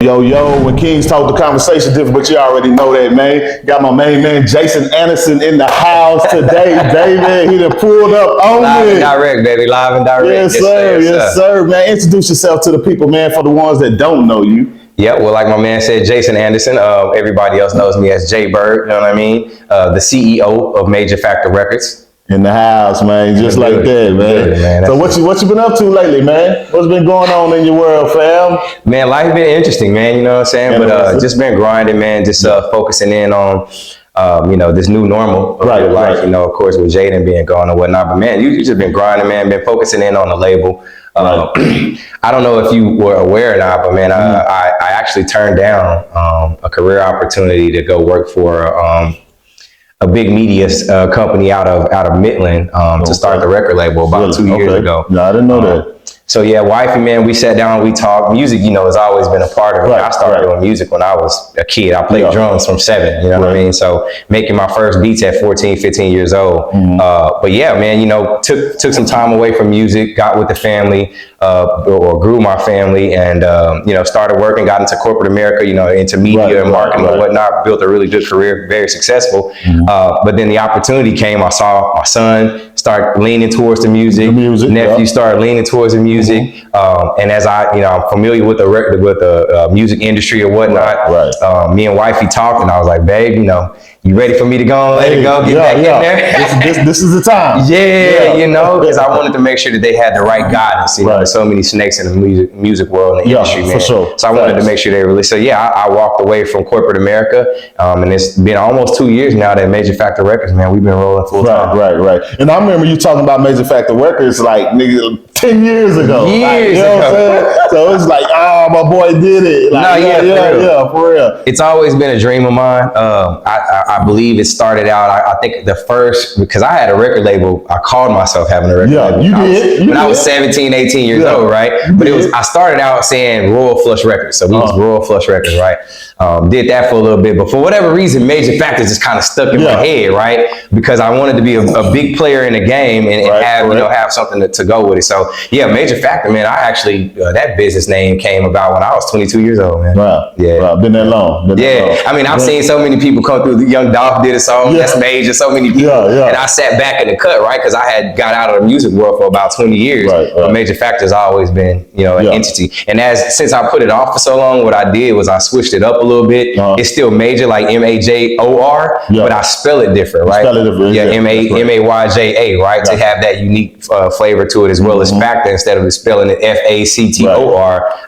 Yo, when Kings talk, the conversation different, but you already know that, man. Got my main man, Jason Anderson, in the house today, baby. He done pulled up on Live me. and direct, baby. Live and direct. Yes, sir. Yes, sir. Man, introduce yourself to the people, man, for the ones that don't know you. Yeah, well, like my man said, Jason Anderson. Everybody else knows me as JByrd, you know what I mean? The CEO of Major Factor Records. In the house, man, just like that, man. Good, man. So what you been up to lately, man? What's been going on in your world, fam? Man, life been interesting, man, you know what I'm saying? But just been grinding, man, just focusing in on, this new normal of your life, you know, of course, with Jaden being gone and whatnot. But, man, you just been grinding, man, been focusing in on the label. I don't know if you were aware or not, but, man, I actually turned down a career opportunity to go work for a big media company out of Midland to start the record label about 2 years ago. No, I didn't know that. So yeah, wifey, man, we sat down, we talked. Music, you know, has always been a part of it. I started doing music when I was a kid. I played drums from 7, you know what I mean? So making my first beats at 14, 15 years old. But yeah, man, you know, took some time away from music, got with the family, or grew my family, and, started working, got into corporate America, you know, into media and marketing and whatnot, built a really good career, very successful. But then the opportunity came. I saw my son start leaning towards the music. Nephew started leaning towards the music. And as I'm familiar with the music industry or whatnot, me and wifey talked, and I was like, babe, you ready for me to go and let it go, get back in there? This is the time. You know, because I wanted to make sure that they had the right guidance. You know, there's so many snakes in the music world and the industry, man. For sure. So I wanted to make sure they were. So I walked away from corporate America, and it's been almost 2 years now that Major Factor Records, man, we've been rolling full time. Right. And I remember you talking about Major Factor Records like 10 years ago. Years ago. What I'm saying? So it's like, my boy did it. Like, for real. It's always been a dream of mine. I believe it started out, I think the first, because I had a record label, I called myself having a record label. You did. When I was 17, 18 years old, right? But I started out saying Royal Flush Records. So we was Royal Flush Records, right? Did that for a little bit. But for whatever reason, Major Factors just kind of stuck in my head, right? Because I wanted to be a big player in the game and have something to go with it. So yeah, Major Factor, man, I actually, that business name came about when I was 22 years old, man. Been that long. I mean, I've seen so many people come through. Young Dolph did a song, that's Major, so many people. And I sat back in the cut, right? Because I had got out of the music world for about 20 years. But Major Factor's always been, an entity. And since I put it off for so long, what I did was I switched it up a little bit. It's still Major, like Major, but I spell it different, right? Mayja, right? To have that unique flavor to it, as well as Factor. Instead of spelling it Factor,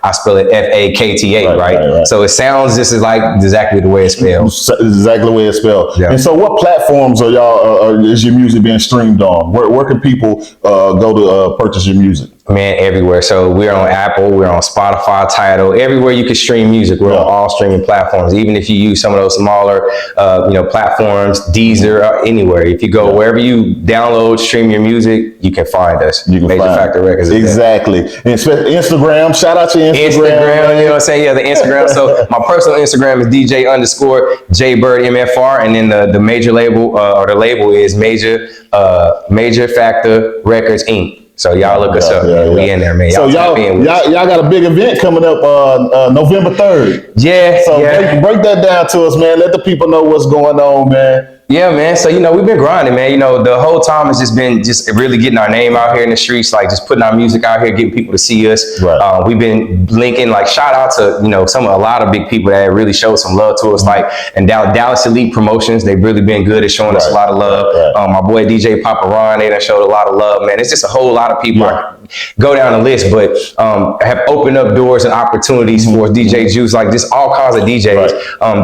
I spell it Fakta, right? So it sounds just exactly the way it's spelled. Exactly the way it's spelled. And so what platforms are y'all, is your music being streamed on? Where can people go to purchase your music? Man, everywhere. So we're on Apple, we're on Spotify, Tidal, everywhere you can stream music. We're on all streaming platforms. Even if you use some of those smaller, platforms, Deezer, anywhere. If you go wherever you download, stream your music, you can find us. You can Major Factor Records. Exactly. And Instagram, shout out to Instagram. You know what I'm saying? Yeah, the Instagram. So my personal Instagram is DJ_JByrd MFR, and then the major label or the label is Major Factor Records Inc. So y'all look us up, man. We in there, man. So y'all got a big event coming up November 3rd. So break that down to us, man. Let the people know what's going on, man. Yeah, man. So, we've been grinding, man. The whole time has just been really getting our name out here in the streets, like just putting our music out here, getting people to see us. We've been linking, shout out to, a lot of big people that really showed some love to us, and Dallas Elite Promotions. They've really been good at showing us a lot of love. My boy DJ Papa Ron, they done showed a lot of love, man. It's just a whole lot of people. Go down the list, but have opened up doors and opportunities for DJ Juice, just all kinds of DJs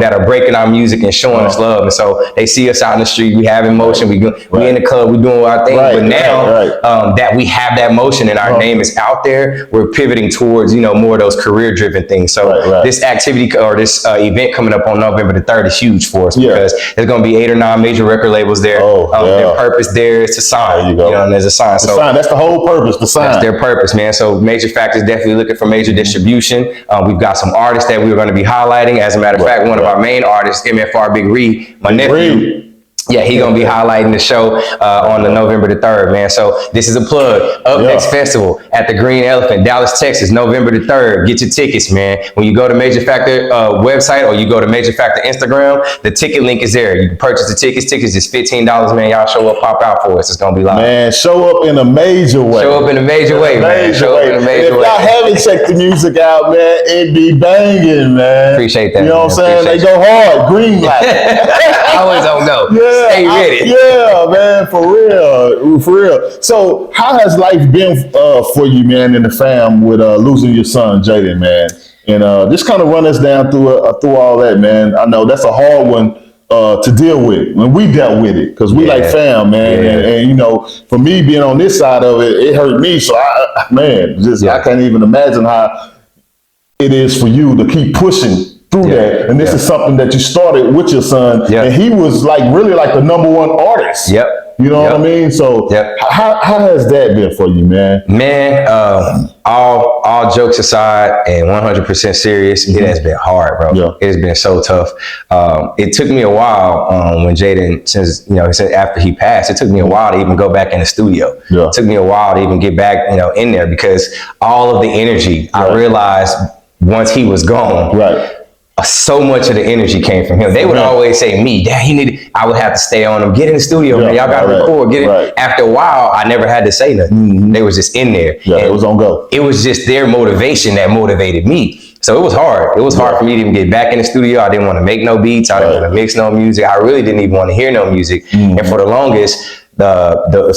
that are breaking our music and showing us love. And so they see us out in the street, we have emotion, we in the club, we doing our thing. But now that we have that motion and our name is out there, we're pivoting towards more of those career-driven things. So this activity or this event coming up on November the 3rd is huge for us because there's going to be 8 or 9 major record labels there. Their purpose there is to sign. And there's a sign. So that's the whole purpose. The sign. That's their purpose, man. So Major Factor is definitely looking for major distribution. We've got some artists that we're going to be highlighting. As a matter of fact, one of our main artists, MFR Big Reed, my nephew. Yeah, he gonna be highlighting the show on the November the 3rd, man. So this is a plug. Up Next Festival at the Green Elephant, Dallas, Texas, November the 3rd. Get your tickets, man. When you go to Major Factor website or you go to Major Factor Instagram, the ticket link is there. You can purchase the tickets. Tickets is $15, man. Y'all show up, pop out for us. It's gonna be live. Man, show up in a major way. Show up in a major way, man. Show up in a major way. If y'all haven't checked the music out, man, it be banging, man. Appreciate that. You know what I'm saying? They go hard, green light. I always don't know. Yeah, stay ready. Yeah, man, for real. So, how has life been for you, man, and the fam with losing your son, Jaden, man? And just kind of run us down through all that, man. I know that's a hard one to deal with when we dealt with it, because we like fam, man. And you know, for me being on this side of it, it hurt me. So, I can't even imagine how it is for you to keep pushing through that. And this is something that you started with your son, and he was like really like the #1 artist. You know what I mean? So how has that been for you, man? Man, all jokes aside and 100% serious, it has been hard, bro. It has been so tough. It took me a while when Jaden, since after he passed, it took me a while to even go back in the studio. It took me a while to even get back, in there, because all of the energy I realized once he was gone. So much of the energy came from him. They would always say, "Me, Dad, I would have to stay on him. Get in the studio, man. Y'all got to record. Get it." After a while, I never had to say nothing. They was just in there. It was on go. It was just their motivation that motivated me. So it was hard. It was hard for me to even get back in the studio. I didn't want to make no beats. I didn't want to mix no music. I really didn't even want to hear no music. And for the longest,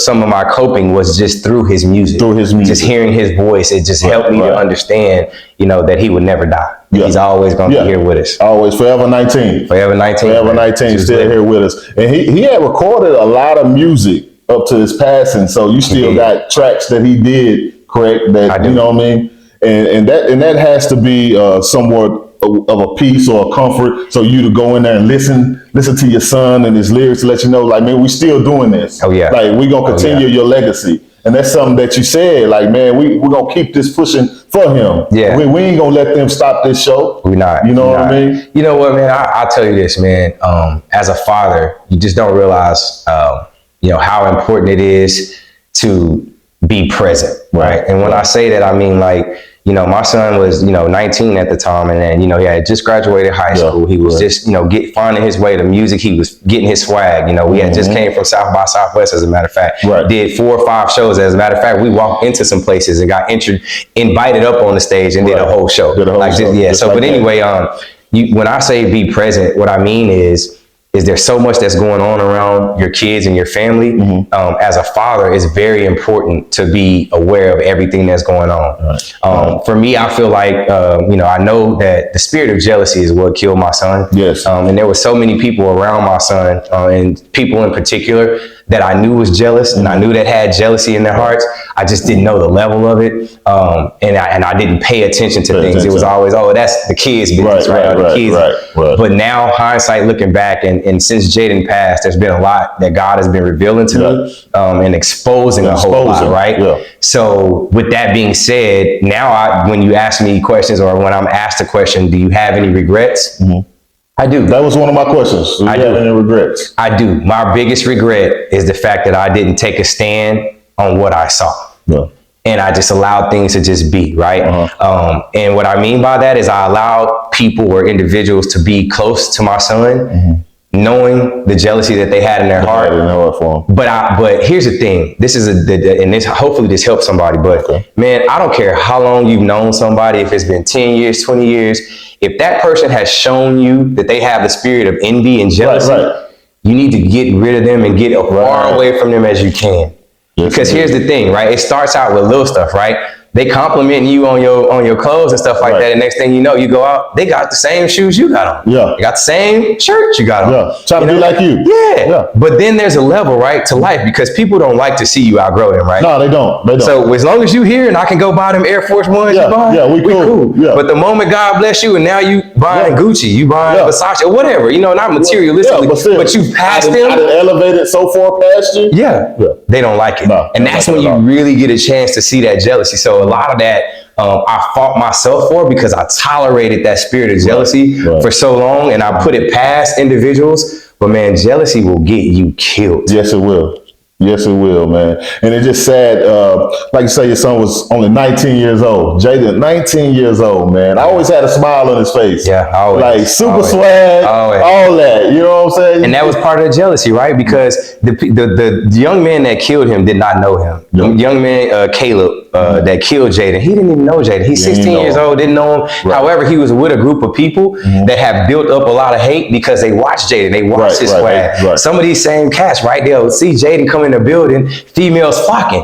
some of my coping was just through his music. Just hearing his voice, it just helped me to understand, that he would never die. He's always going to be here with us. Always, forever 19. Forever 19. Forever 19, still here with us. And he had recorded a lot of music up to his passing, so you still got tracks that he did, correct? That you know what I mean? And that has to be somewhat of a piece or a comfort, so you to go in there and listen to your son and his lyrics to let you know, like, man, we still doing this. Like, we gonna continue your legacy. And that's something that you said, like, man, we're gonna keep this pushing for him. We ain't gonna let them stop this show. We're not. You know what I mean? You know what, man? I'll tell you this, man. As a father, you just don't realize, how important it is to be present, right? And when I say that, I mean, like, my son was, 19 at the time, and then, he had just graduated high school. He was just, finding his way to music. He was getting his swag. We had just came from South by Southwest, as a matter of fact. Did 4 or 5 shows. As a matter of fact, we walked into some places and got invited up on the stage and did a whole show. But anyway, when I say be present, what I mean is there's so much that's going on around your kids and your family. As a father, it's very important to be aware of everything that's going on. For me, I feel like, I know that the spirit of jealousy is what killed my son. And there were so many people around my son, and people in particular that I knew was jealous, and I knew that had jealousy in their hearts. I just didn't know the level of it. And I didn't pay attention to things. It was always, that's the kids' business, But now, hindsight, looking back, and since Jaden passed, there's been a lot that God has been revealing to me, and exposing a whole lot, right? So with that being said, now when you ask me questions, or when I'm asked a question, do you have any regrets? I do. That was one of my questions. Do you have any regrets? I do. My biggest regret is the fact that I didn't take a stand on what I saw. And I just allowed things to just be, right? And what I mean by that is I allowed people or individuals to be close to my son, knowing the jealousy that they had in their heart. But here's the thing. Hopefully this helps somebody. But man, I don't care how long you've known somebody, if it's been 10 years, 20 years, if that person has shown you that they have the spirit of envy and jealousy, you need to get rid of them and get as far away from them as you can. Because here's the thing, right? It starts out with little stuff, right? They complimenting you on your clothes and stuff like that. And next thing you know, you go out, they got the same shoes you got on. They got the same shirt you got on. Trying to be like you. But then there's a level, right, to life, because people don't like to see you outgrow them, right? No, they don't. So as long as you here and I can go buy them Air Force Ones you buying, we cool. But the moment God bless you and now you buying Gucci, you buying Versace or whatever, not materialistically, but you passed them. I elevated so far past you. They don't like it. And that's when you really get a chance to see that jealousy. So a lot of that I fought myself for, because I tolerated that spirit of jealousy for so long, and I put it past individuals But man, jealousy will get you killed. Yes, it will. Yes, it will, man. And it's just sad. Like you say, your son was only 19 years old. Jaden, 19 years old, man. I always had a smile on his face. Yeah, always. Like super always. swag, Always. all that. You know what I'm saying? And that was part of the jealousy, right? Because the young man that killed him did not know him. The young man, Caleb, that killed Jaden, he didn't even know Jaden. He's 16 years old, didn't know him. Right. However, he was with a group of people that have built up a lot of hate because they watched Jaden. They watched his swag. Right. Some of these same cats, right? They'll see Jaden come in the building, females flocking.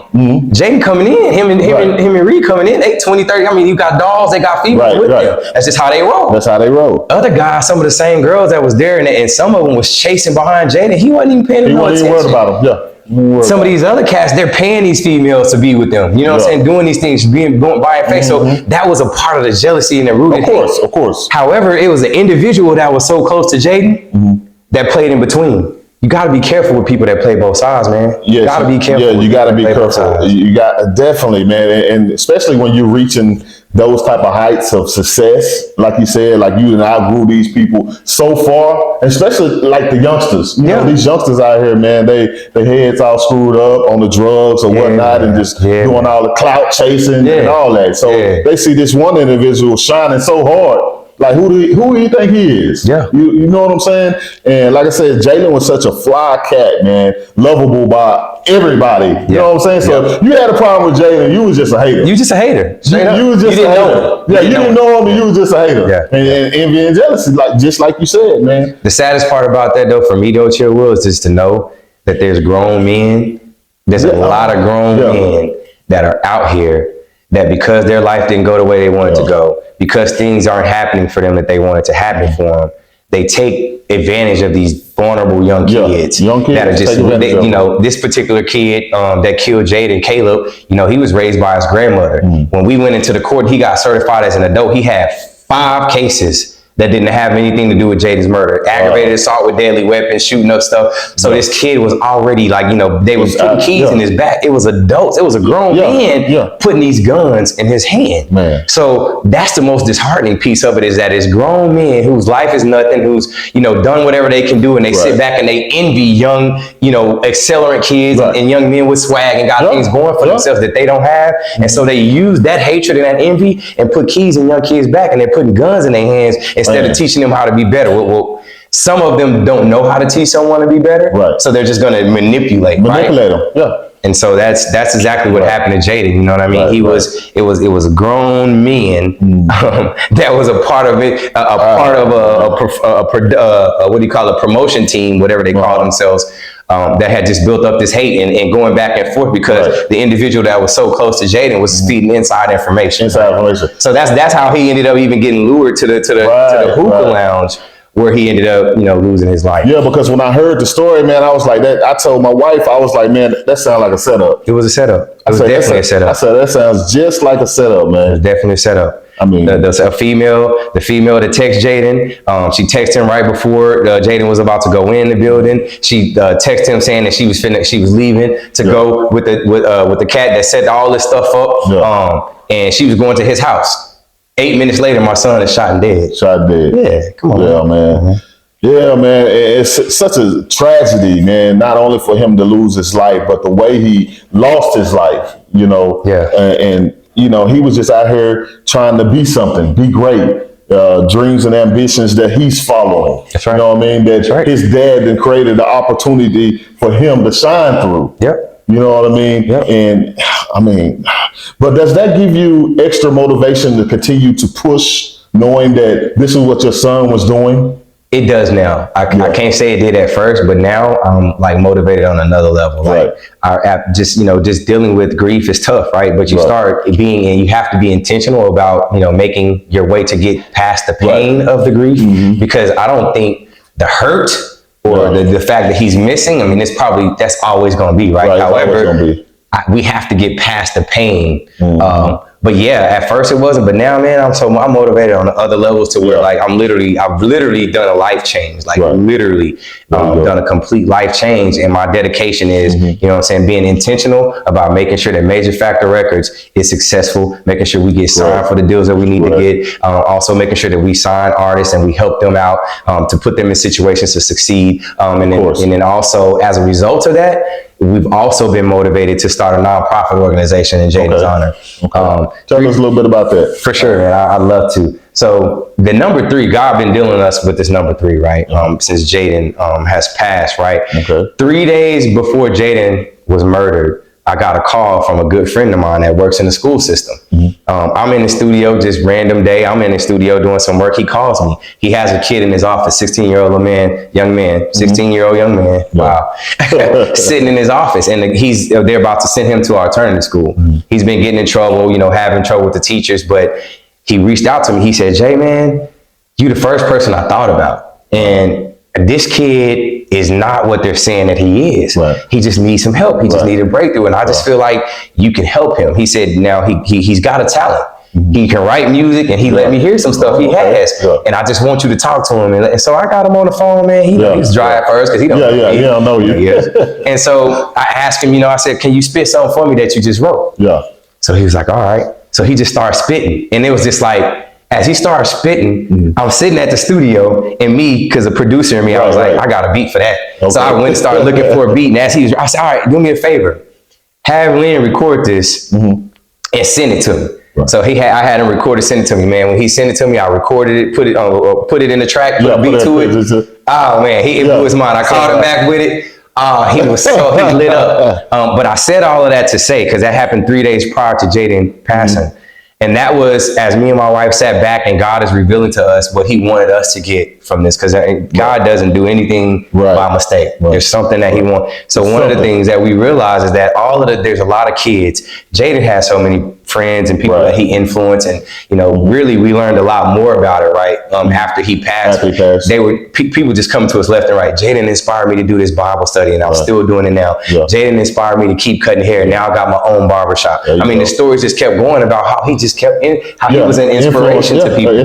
Jaden coming in, him and Reed coming in, they 20, 30. I mean, you got dogs, they got females with them. That's just how they roll. That's how they roll. Other guys, some of the same girls that was there, and some of them was chasing behind Jaden. He wasn't even paying no attention. He wasn't even worried about him. Yeah. Some of these other cats, they're paying these females to be with them. You know what I'm saying? Doing these things, buying face. So that was a part of the jealousy and the root. Of course. However, it was an individual that was so close to Jaden that played in between. You got to be careful with people that play both sides, man. Yes, you got to be careful. Yeah, you got to be careful. You got definitely, man, and especially when you're reaching those type of heights of success, like you said, like you and I grew these people so far, especially like the youngsters. You know, these youngsters out here, man, their heads all screwed up on the drugs or whatnot, and just doing all the clout chasing and all that. So they see this one individual shining so hard. Like who do you think he is? Yeah. You know what I'm saying? And like I said, Jalen was such a fly cat, man, lovable by everybody. You know what I'm saying? So you had a problem with Jalen, you was just a hater. You just a hater. You was just a hater. Yeah, you didn't know him and you was just a hater. Yeah. And envy and jealousy, just like you said, man. The saddest part about that though, for me though, Chill Will, is just to know that there's grown men, there's a lot of grown men that are out here that because their life didn't go the way they wanted to go, because things aren't happening for them that they wanted to happen for them, they take advantage of these vulnerable young kids that are just, you know, this particular kid that killed Jaden, Caleb, you know, he was raised by his grandmother. When we went into the court, he got certified as an adult. He had 5 cases that didn't have anything to do with Jaden's murder. Aggravated assault with deadly weapons, shooting up stuff. So this kid was already like, you know, they were putting keys in his back. It was adults. It was a grown man putting these guns in his hand. Man. So that's the most disheartening piece of it, is that it's grown men whose life is nothing, who's, you know, done whatever they can do, and they sit back and they envy young, you know, accelerant kids and young men with swag and got things going for themselves that they don't have. And so they use that hatred and that envy and put keys in young kids' back, and they're putting guns in their hands instead of teaching them how to be better. Well, some of them don't know how to teach someone to be better, so they're just going to manipulate them. And so that's exactly what happened to Jaden. You know what I mean? It was grown men that was a part of it, part of a what do you call it, promotion team, whatever they call themselves. That had just built up this hate and going back and forth because the individual that was so close to Jaden was feeding inside information. So that's how he ended up even getting lured to the hookah lounge, where he ended up, you know, losing his life. Yeah, because when I heard the story, man, I was like that. I told my wife, I was like, man, that sounds like a setup. It was a setup. It was definitely a setup. I said, that sounds just like a setup, man. It was definitely a setup. I mean, the female that text Jaden, she texted him right before Jaden was about to go in the building. She texted him saying that she was leaving to go with the cat that set all this stuff up. And she was going to his house. 8 minutes later, my son is shot and dead. Shot dead. Yeah, come on. Yeah, man. Yeah, man. It's such a tragedy, man. Not only for him to lose his life, but the way he lost his life. You know. Yeah. And you know, he was just out here trying to be something, be great. Dreams and ambitions that he's following. That's right. You know what I mean? That his dad then created the opportunity for him to shine through. Yep. You know what I mean? Yep. And I mean, but does that give you extra motivation to continue to push, knowing that this is what your son was doing? It does now. I can't say it did at first, but now I'm like motivated on another level. Like just dealing with grief is tough, right? But you start being, and you have to be intentional about, you know, making your way to get past the pain of the grief, because I don't think the hurt or the fact that he's missing, I mean, that's always going to be, right? However, we have to get past the pain But yeah, at first it wasn't, but now, man, I'm motivated on the other levels to where like I've literally done a life change, like literally done a complete life change. And my dedication is, you know what I'm saying, being intentional about making sure that Major Factor Records is successful, making sure we get signed for the deals that we need to get, also making sure that we sign artists and we help them out to put them in situations to succeed. And then also as a result of that, we've also been motivated to start a nonprofit organization in Jaden's honor. Tell us a little bit about that. For sure, man. I'd love to. So the number 3, God been dealing us with this number 3, right? Since Jaden has passed, right? 3 days before Jaden was murdered, I got a call from a good friend of mine that works in the school system. I'm in the studio, just random day. I'm in the studio doing some work. He calls me. He has a kid in his office, 16-year-old young man, 16-year-old young man. Wow. Sitting in his office, and they're about to send him to alternative school. He's been getting in trouble, you know, having trouble with the teachers, but he reached out to me. He said, Jay, man, you the first person I thought about. And this kid is not what they're saying that he is. He just needs some help. He just needs a breakthrough. And I just feel like you can help him. He said, now he's got a talent. He can write music, and he let me hear some stuff he has. And I just want you to talk to him. And so I got him on the phone, man. He was dry at first because he don't know he don't know you. And so I asked him, you know, I said, can you spit something for me that you just wrote? So he was like, all right. So he just started spitting. And it was just like, as he started spitting, I was sitting at the studio, and me, because the producer in me, I was like, I got a beat for that. So I went and started looking for a beat. And as I said, all right, do me a favor. Have Lynn record this and send it to me. So I had him record it, send it to me, man. When he sent it to me, I recorded it, put it in the track, put a beat to it. Oh man, it blew his mind. I called him back with it. He lit up. But I said all of that to say, because that happened 3 days prior to Jaden passing. And that was as me and my wife sat back, and God is revealing to us what he wanted us to get from this, because God doesn't do anything by mistake. There's something that he wants. So one of the things that we realize is that there's a lot of kids. Jaden has so many friends and people that he influenced, and you know, really we learned a lot more about it, right? After he passed, people just come to us left and right. Jaden inspired me to do this Bible study, and I'm still doing it now. Jaden inspired me to keep cutting hair. Now I got my own barbershop. I mean, the stories just kept going about how he just kept he was an inspiration to people.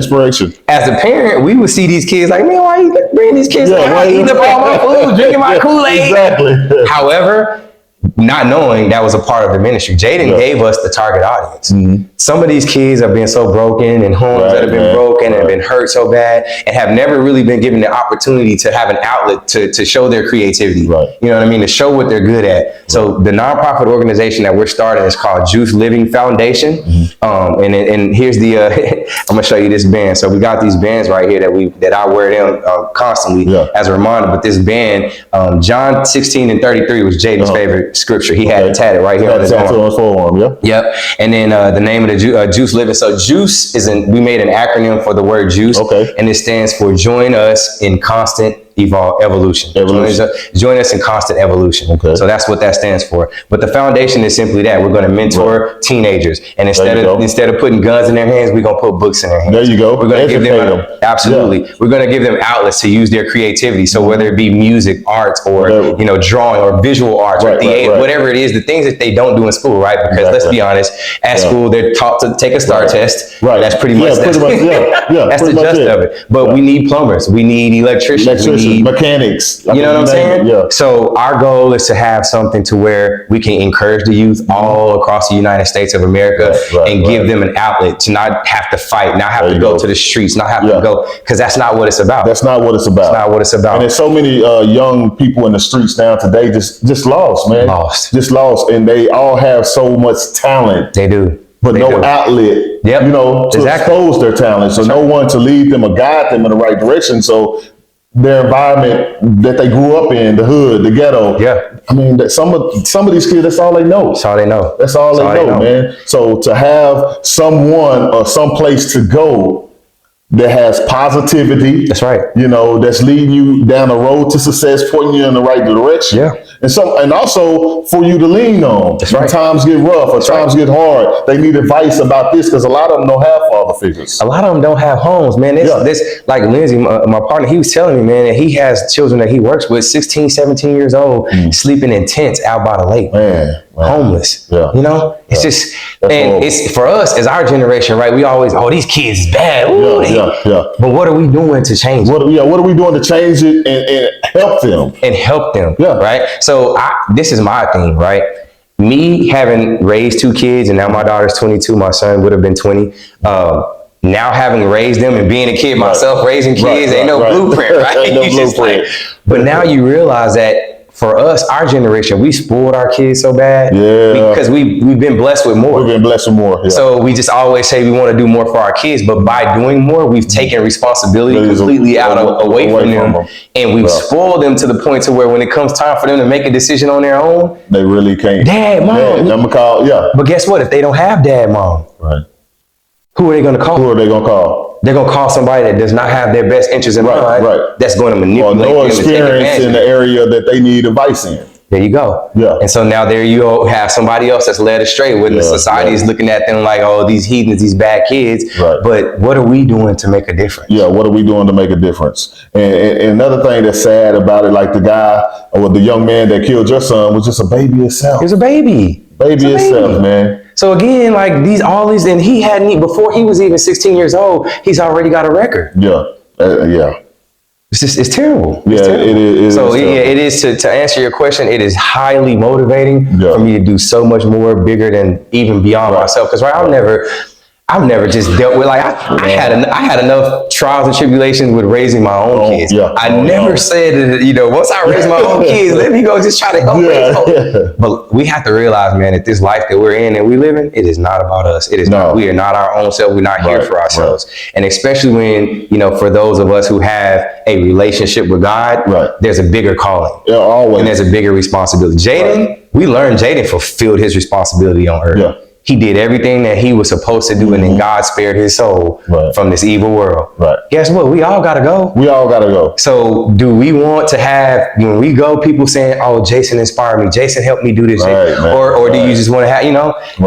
As a parent, we would see these kids like, man, why you bringing these kids? Why you eating up all my food, drinking my Kool-Aid? However, not knowing that was a part of the ministry, Jaden gave us the target audience. Some of these kids have been so broken, and homes that have been broken and have been hurt so bad, and have never really been given the opportunity to have an outlet to show their creativity. You know what I mean? To show what they're good at. So the nonprofit organization that we're starting is called Juice Living Foundation. And here's the, I'm gonna show you this band. So we got these bands right here that I wear them constantly as a reminder. But this band, John 16:33 was Jaden's favorite scripture. He had it tatted right here on his arm. Yep. And then the name of the Juice Living. So Juice we made an acronym for the word juice, and it stands for join us in constant evolution. Join us in constant evolution. So that's what that stands for. But the foundation is simply that we're going to mentor teenagers, and instead of putting guns in their hands, we're going to put books in their hands. There you go. We're going to give them we're going to give them outlets to use their creativity. So whether it be music, arts, or you know, drawing, or visual arts, or theater, whatever it is, the things that they don't do in school, right? Because let's be honest, at school they're taught to take a STAR test. That's pretty much that's the gist of it. But we need plumbers, we need electricians, we need mechanics. You know what I'm saying? So our goal is to have something to where we can encourage the youth all across the United States of America and give them an outlet to not have to fight, not have to go to the streets, not have to go, because that's not what it's about. That's not what it's about. It's not what it's about. And there's so many young people in the streets now today just lost, man. Just lost. And they all have so much talent. They do. But no outlet, you know, to expose their talent. So no one to lead them or guide them in the right direction. So their environment that they grew up in, the hood, the ghetto. I mean, some of these kids, that's all they know. That's all they know. That's all they know, man. So to have someone or some place to go that has positivity. That's right. You know, that's leading you down the road to success, pointing you in the right direction. And also for you to lean on. That's right. When times get rough or times get hard, they need advice about this, because a lot of them don't have father figures. A lot of them don't have homes, man. This like Lindsay, my partner, he was telling me, man, that he has children that he works with, 16, 17 years old, sleeping in tents out by the lake. homeless. Yeah. You know, it's just, and horrible. it's for us as our generation, right? We always, oh, these kids is bad. Ooh, Yeah. But what are we doing to change it? What are we doing to change it and help them? And help them, Yeah. right? So this is my thing, right? Me having raised 2 kids, and now my daughter's 22, my son would have been 20. Now having raised them and being a kid myself, raising kids, ain't no blueprint, right? Ain't no blueprint. But now you realize that for us, our generation, we spoiled our kids so bad because we've been blessed with more. We've been blessed with more. Yeah. So we just always say we want to do more for our kids, but by doing more, we've taken responsibility completely away from them. And we've spoiled them to the point to where when it comes time for them to make a decision on their own, they really can't. Dad, mom. I'm gonna call. Yeah. But guess what? If they don't have dad, mom, right. Who are they going to call? Who are they going to call? They're going to call somebody that does not have their best interest in mind. Right. That's going to manipulate or no them experience in the area that they need advice in. There you go. Yeah. And so now there you have somebody else that's led astray when the society is looking at them like, oh, these heathens, these bad kids. Right. But what are we doing to make a difference? Yeah, what are we doing to make a difference? And another thing that's sad about it, like the guy or the young man that killed your son was just a baby itself. He was a baby. Baby itself, man. So again, like all these, and he hadn't, before he was even 16 years old, he's already got a record. Yeah. It's just, it's terrible. Yeah, it's terrible. it is. So it is to answer your question, it is highly motivating for me to do so much more bigger than even beyond myself. Because I've never just dealt with, like, I had enough trials and tribulations with raising my own kids. Yeah. I never said that, once I raise my own kids, let me go just try to help raise them. But we have to realize, man, that this life that we're in and we live in, it is not about us. It is not, we are not our own self. We're not here for ourselves. And especially when, for those of us who have a relationship with God, there's a bigger calling. Yeah, always. And there's a bigger responsibility. Jaden fulfilled his responsibility on earth. Yeah. He did everything that he was supposed to do, and then God spared his soul from this evil world. Right. Guess what? We all got to go. We all got to go. So do we want to have, when we go, people saying, oh, Jason inspired me. Jason helped me do this. Or do you just want to have,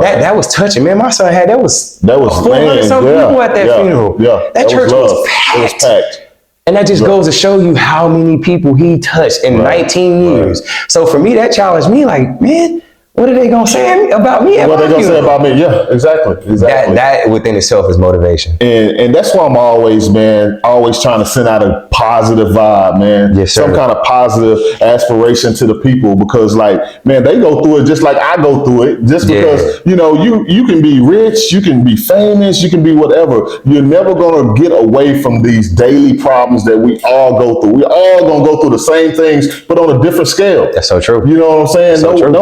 that was touching. Man, my son had, that was 400 some people at that funeral. Yeah. That church was packed. It was packed. And that just goes to show you how many people he touched in 19 years. So for me, that challenged me, like, man, what are they going to say about me? What are they going to say about me? Yeah, exactly. That within itself is motivation. And that's why I'm always trying to send out a positive vibe, man. Yes, sir. Some kind of positive aspiration to the people, because, like, man, they go through it just like I go through it. Just because, you can be rich, you can be famous, you can be whatever. You're never going to get away from these daily problems that we all go through. We're all going to go through the same things, but on a different scale. That's so true. You know what I'm saying?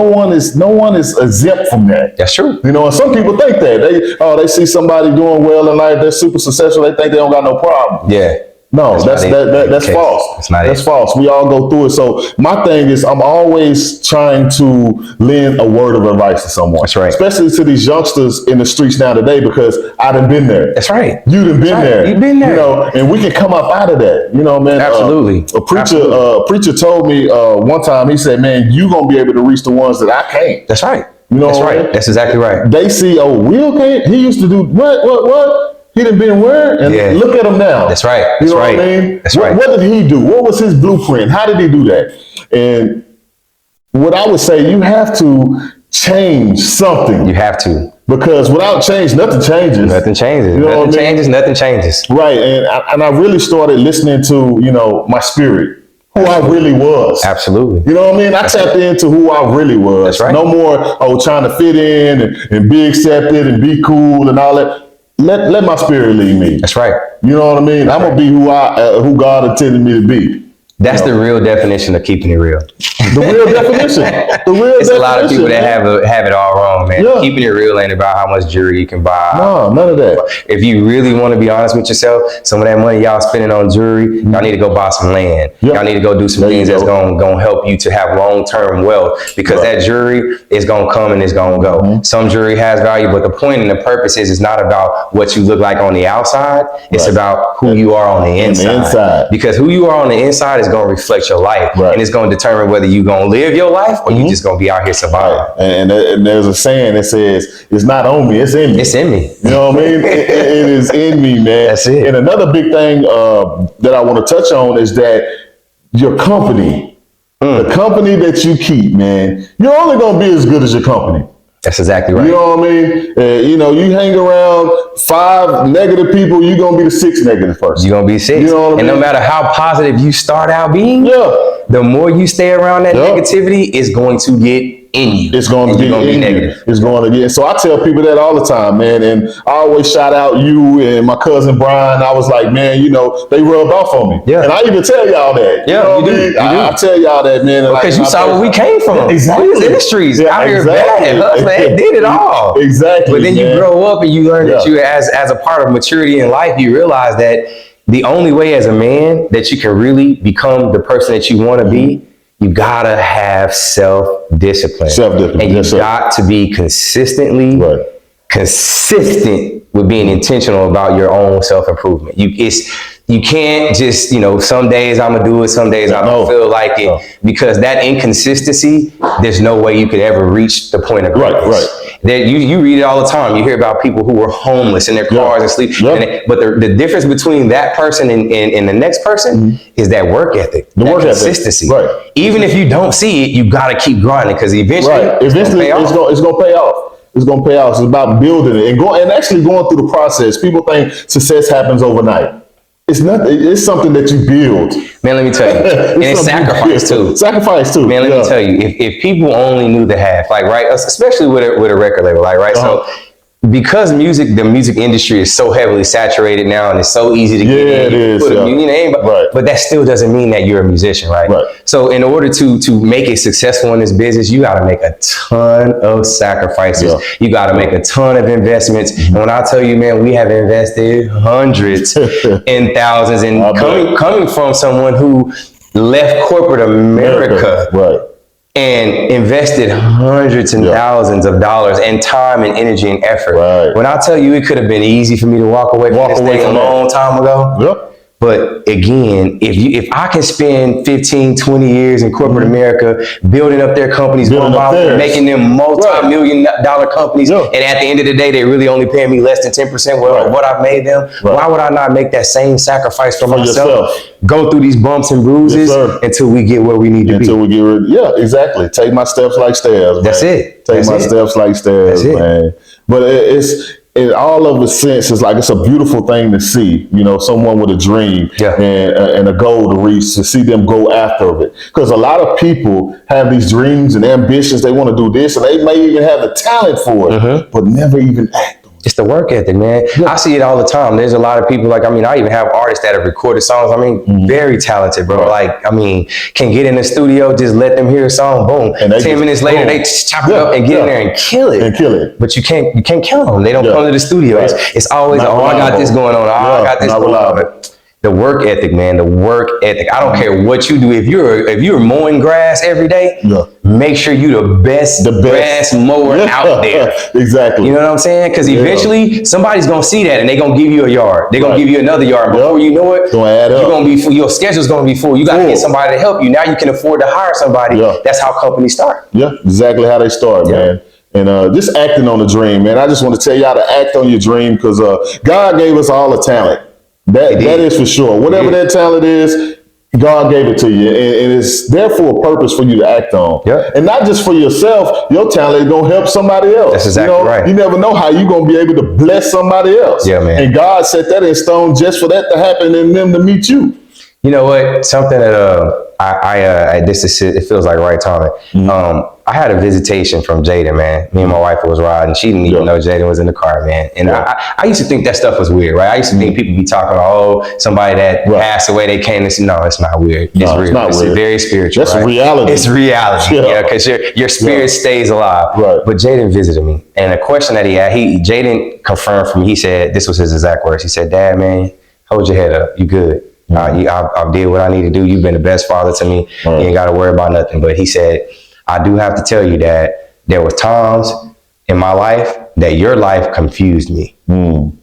No one is exempt from that. That's true. And some people think that they see somebody doing well in life, they're super successful, they think they don't got no problem. Yeah. No, that's false. That's false. We all go through it. So my thing is, I'm always trying to lend a word of advice to someone. That's right. Especially to these youngsters in the streets now today, because I done been there. That's right. You done been there. You've been there. And we can come up out of that. Man. Absolutely. A preacher told me one time, he said, man, you gonna be able to reach the ones that I can't. That's right. That's right. That's exactly right. They see, Will can't. He used to do what? He done been where? And look at him now. That's right. You know what I mean? That's right. What did he do? What was his blueprint? How did he do that? And what I would say, you have to change something. You have to. Because without change, nothing changes. Nothing changes. Nothing changes. Right. And I really started listening to, my spirit, who I really was. Absolutely. You know what I mean? I tapped into who I really was. That's right. No more, trying to fit in and be accepted and be cool and all that. Let my spirit lead me. That's right. You know what I mean? I'm gonna be who God intended me to be. That's the real definition of keeping it real. The real definition. It's a lot of people that have it all wrong, man. Yeah. Keeping it real ain't about how much jewelry you can buy. No, none of that. If you really want to be honest with yourself, some of that money y'all spending on jewelry, y'all need to go buy some land. Yep. Y'all need to go do some things that's gonna help you to have long-term wealth, because that jewelry is gonna come and it's gonna go. Mm-hmm. Some jewelry has value, but the point and the purpose is, it's not about what you look like on the outside. It's about who you are on the inside. Because who you are on the inside is going to reflect your life, and it's going to determine whether you're going to live your life or you just going to be out here surviving. And there's a saying that says, it's not on me, it's in me. It's in me. You know what I mean? It is in me, man. That's it. And another big thing that I want to touch on is that your company The company that you keep, man, you're only going to be as good as your company. That's exactly right. You know what I mean? You know, you hang around 5 negative people, you're going to be the 6th negative person. You're going to be 6. You know what I mean? And no matter how positive you start out being, the more you stay around that negativity, it's going to get in you. It's going to be negative. It's going to get. So I tell people that all the time, man. And I always shout out you and my cousin Brian. I was like, man, you know, they rubbed off on me. Yeah. And I even tell y'all that. Yeah, you do. I tell y'all that, man. Because you saw where we came from. Exactly. We was industries out here bad, hustling, did it all. Exactly. But then you grow up and you learn that you, as a part of maturity in life, you realize that the only way as a man that you can really become the person that you want to be, you gotta have self-discipline. Self-discipline. And you got to be consistently consistent with being intentional about your own self-improvement. You can't just, you know, some days I'm gonna do it, some days I don't feel like it, because that inconsistency, there's no way you could ever reach the point of greatness. You read it all the time. You hear about people who were homeless in their cars and sleep. But the difference between that person and the next person is that work ethic, that consistency. Even if you don't see it, you gotta keep grinding, because eventually it's gonna pay off. It's going to pay off. It's about building it and actually going through the process. People think success happens overnight. It's not. It's something that you build. Man, let me tell you. And it's sacrifice too. Sacrifice too. Man, let me tell you. If people only knew the half, like, right, especially with a record label, like, right, so because the music industry is so heavily saturated now, and it's so easy to get in. It is. But that still doesn't mean that you're a musician, right? So in order to make it successful in this business, you got to make a ton of sacrifices. You got to make a ton of investments. And when I tell you, man, we have invested hundreds and thousands, and coming from someone who left corporate America. And invested hundreds and thousands of dollars and time and energy and effort. When I tell you, it could have been easy for me to walk away from this thing a long time ago. But again, if I can spend 15, 20 years in corporate America building up their companies, making them multi-million dollar companies, and at the end of the day, they really only paying me less than 10% of what I've made them, why would I not make that same sacrifice for myself? Go through these bumps and bruises until we get where we need to be. Until we get rid exactly. Take my steps like stairs. That's it. Take my steps like stairs, man. But it's in all of the sense, it's like it's a beautiful thing to see, you know, someone with a dream and a goal to reach, to see them go after it. Because a lot of people have these dreams and ambitions. They want to do this, and they may even have the talent for it, but never even act. It's the work ethic, man. I see it all the time. There's a lot of people, like, I mean, I even have artists that have recorded songs. I mean, very talented, bro. Like, I mean, can get in the studio, just let them hear a song, boom. And 10 minutes later, they chop it up and get in there and kill it. But you can't count on them. They don't come to the studio. It's always, I got this going on. I got this going on. The work ethic, man, the work ethic. I don't care what you do. If you're mowing grass every day, make sure you the best grass mower out there. Exactly. You know what I'm saying? Because eventually somebody's gonna see that and they're gonna give you a yard. They're gonna give you another yard. Before you know it, gonna add up. You're gonna be full. Your schedule's gonna be full. You gotta get somebody to help you. Now you can afford to hire somebody. That's how companies start. Yeah, exactly how they start, man. And just acting on the dream, man. I just want to tell y'all to act on your dream, because God gave us all a talent. That is for sure. Whatever that talent is, God gave it to you, and it's there for a purpose for you to act on. And not just for yourself. Your talent is gonna help somebody else. That's exactly right. You never know how you're gonna be able to bless somebody else. Yeah, man. And God set that in stone just for that to happen and them to meet you. You know what? Something that it feels like right timing. I had a visitation from Jaden, man. Me and my wife was riding. She didn't even know Jaden was in the car, man. And I used to think that stuff was weird, right? I used to think people be talking, somebody that passed away, they came and said, no, it's not weird. It's real. It's not weird. Very spiritual. That's reality. It's reality. Because your spirit stays alive. But Jaden visited me, and a question that he had, Jaden confirmed for me. He said, this was his exact words. He said, Dad, man, hold your head up. You good. I did what I need to do. You've been the best father to me. You ain't got to worry about nothing. But he said, I do have to tell you that there were times in my life that your life confused me. And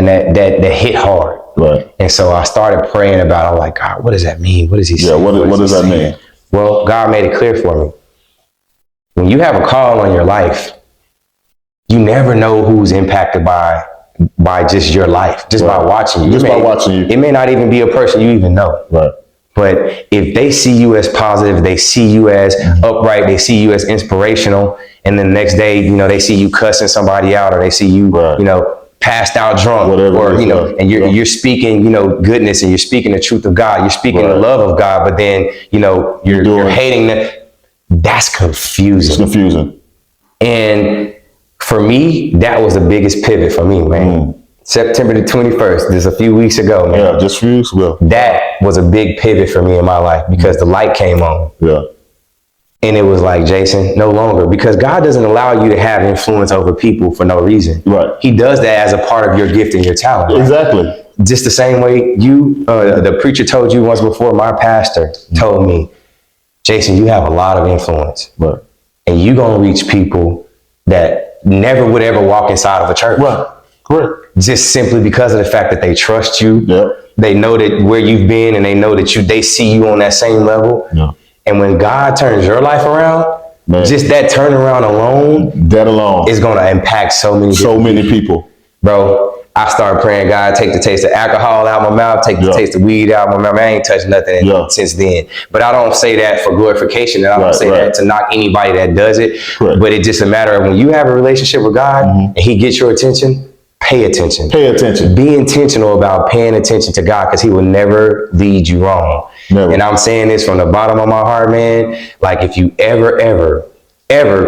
that hit hard. And so I started praying about it. I'm like, God, what does that mean? What does he say? What does that mean? Well, God made it clear for me. When you have a call on your life, you never know who's impacted by just your life, just by watching you. Just by watching you. It may not even be a person you even know. But if they see you as positive, they see you as upright, they see you as inspirational, and then the next day, they see you cussing somebody out, or they see you, passed out drunk, whatever, or and you're speaking, goodness, and you're speaking the truth of God, you're speaking the love of God, but then you're hating that. That's confusing. It's confusing. And for me, that was the biggest pivot for me, man. September the 21st, just a few weeks ago, man. Yeah, just a few weeks ago. That was a big pivot for me in my life, because the light came on. Yeah. And it was like, Jason, no longer, because God doesn't allow you to have influence over people for no reason. Right. He does that as a part of your gift and your talent. Right? Exactly. Just the same way the preacher told you once before, my pastor told me, Jason, you have a lot of influence. Right. And you're going to reach people that never would ever walk inside of a church. Right. Correct. Just simply because of the fact that they trust you. Yep. They know that where you've been, and they know that they see you on that same level. Yeah. And when God turns your life around, just that turnaround alone, is going to impact so many people. Bro, I started praying, God, take the taste of alcohol out my mouth, take the taste of weed out my mouth. I ain't touched nothing since then. But I don't say that for glorification, and I don't say that to knock anybody that does it. Correct. But it's just a matter of when you have a relationship with God and he gets your attention, pay attention. Pay attention. Be intentional about paying attention to God, because he will never lead you wrong. Never. And I'm saying this from the bottom of my heart, man. Like, if you ever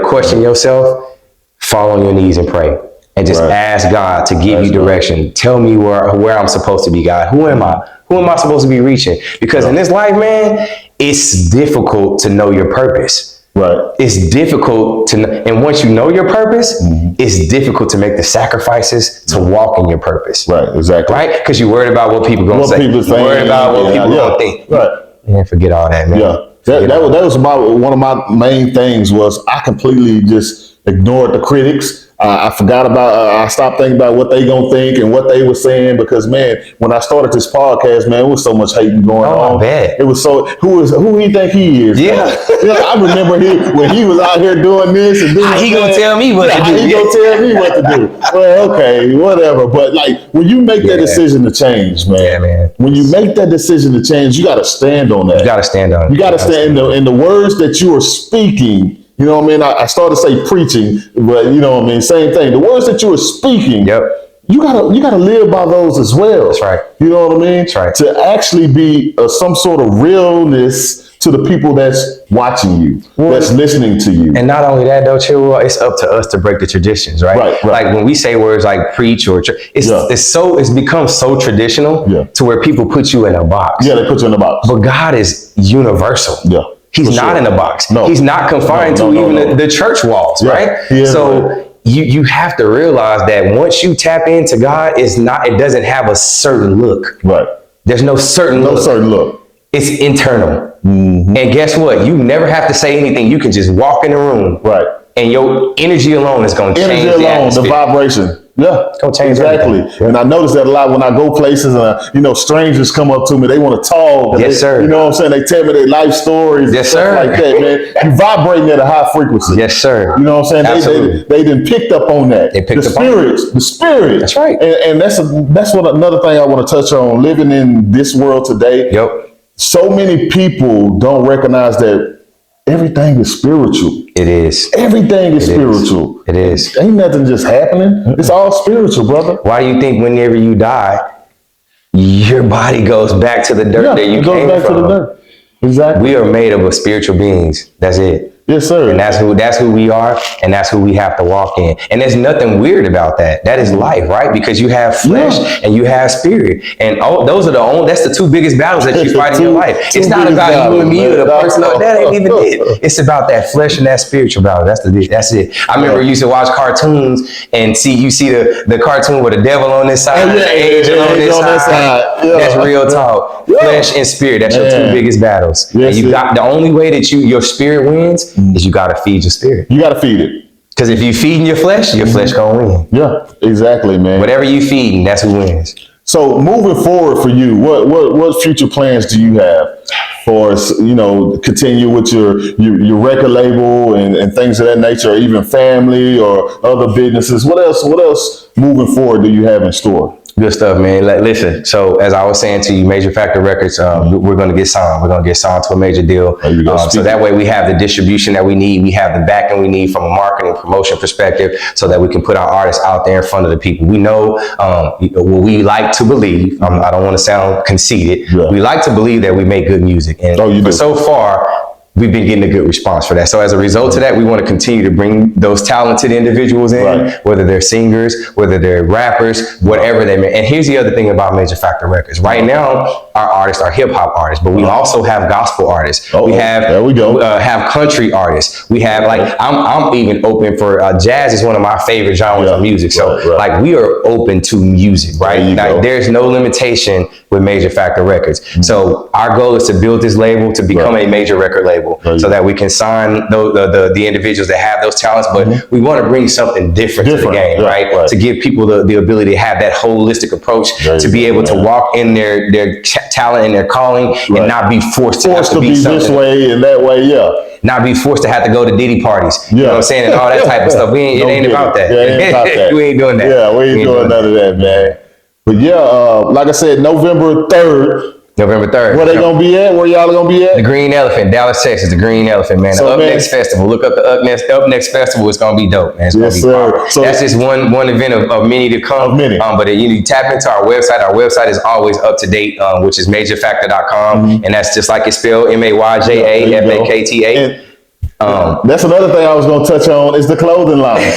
question yourself, fall on your knees and pray. And just ask God to give you direction. Tell me where I'm supposed to be, God. Who am I? Who am I supposed to be reaching? Because in this life, man, it's difficult to know your purpose. Right. It's difficult and once you know your purpose, it's difficult to make the sacrifices to walk in your purpose. Right, exactly. Right? Because you're worried about what people are going to say. You're worried about what people are going to think. Right. Man, forget all that, man. Yeah. That was about one of my main things was I completely just ignored the critics. I forgot about, I stopped thinking about what they gonna think and what they were saying, because man, when I started this podcast, man, it was so much hating going on. I bet. It was so, who he think he is? Yeah. I remember when he was out here doing this and doing he gonna tell me what to do. He gonna tell me what to do. Well, okay, whatever. But like, when you make that decision to change, man, when you make that decision to change, you got to stand on that. You got to stand on it. You got to stand in the words that you are speaking. You know what I mean? I started to say preaching, but you know what I mean? Same thing. The words that you are speaking, you gotta live by those as well. That's right. You know what I mean? That's right. To actually be some sort of realness to the people that's watching you, that's listening to you. And not only that, though, Chill, it's up to us to break the traditions, right? Right. Like when we say words like preach or it's become so traditional to where people put you in a box. Yeah, they put you in a box. But God is universal. Yeah. He's not in a box. No. He's not confined to even the church walls, right? Yeah, so you have to realize that once you tap into God, it doesn't have a certain look. Right. There's no certain look. It's internal. And guess what? You never have to say anything. You can just walk in the room. Right. And your energy alone is going to change the atmosphere. The vibration. Yeah, exactly. Everything. And I notice that a lot when I go places and, strangers come up to me, they want to talk. Yes, sir. You know what I'm saying? They tell me their life stories and stuff like that, man. You vibrating at a high frequency. Yes, sir. You know what I'm saying? Absolutely. They done picked up on that. They picked the up on it. The spirit. That's right. And that's what another thing I want to touch on. Living in this world today. Yep. So many people don't recognize that everything is spiritual. It is. Everything is spiritual. It is. Ain't nothing just happening. It's all spiritual, brother. Why do you think whenever you die, your body goes back to the dirt that you came from? It goes back to the dirt. Exactly. We are made up of spiritual beings. That's it. Yes, sir. And that's who we are, and that's who we have to walk in. And there's nothing weird about that. That is life, right? Because you have flesh and you have spirit. And that's the two biggest battles that you fight in your life. It's not about you and me or the person. That ain't even it. It's about that flesh and that spiritual battle. That's it. I remember you used to watch cartoons and you see the cartoon with the devil on this side, the angel on this side. Yeah. That's real talk. Yeah. Flesh and spirit. That's your two biggest battles. Yes, and you got the only way that your spirit wins is you got to feed your spirit. You got to feed it. Because if you feeding your flesh gonna win. Yeah, exactly, man. Whatever you feeding, that's who wins. So moving forward for you, what future plans do you have for continue with your record label and things of that nature, or even family or other businesses? What else moving forward do you have in store? Good stuff, man. Listen, so as I was saying to you, Major Factor Records, we're going to get signed. We're going to get signed to a major deal. So that way we have the distribution that we need. We have the backing we need from a marketing promotion perspective so that we can put our artists out there in front of the people. We know what we like to believe. I don't want to sound conceited. Yeah. We like to believe that we make good music. And so far, we've been getting a good response for that. So as a result of that, we want to continue to bring those talented individuals in, whether they're singers, whether they're rappers, whatever they may. And here's the other thing about Major Factor Records. Right now, our artists are hip hop artists, but we also have gospel artists. We have have country artists. We have I'm even open for jazz is one of my favorite genres of music. So like we are open to music, right? Like there's no limitation with Major Factor Records. So our goal is to build this label to become a major record label. So that we can sign the individuals that have those talents, but we want to bring something different to the game, right? To give people the ability to have that holistic approach, to be able to walk in their talent and their calling and not be forced to have to be this way and that way, not be forced to have to go to Diddy parties, you know what I'm saying, and all that type of stuff. It ain't about that. We ain't doing that. Yeah, we ain't doing none of that, man. But like I said, November 3rd. November 3rd. Where they gonna be at? Where y'all gonna be at? The Green Elephant, Dallas, Texas. The Green Elephant, man. The Up Next Festival. Look up the Up Next Festival. It's gonna be dope, man. It's gonna be powerful. So that's just one event of many to come. But you tap into our website. Our website is always up to date, which is majorfactor.com, and that's just like it's spelled, MAYJAFAKTA. That's another thing I was gonna touch on is the clothing line.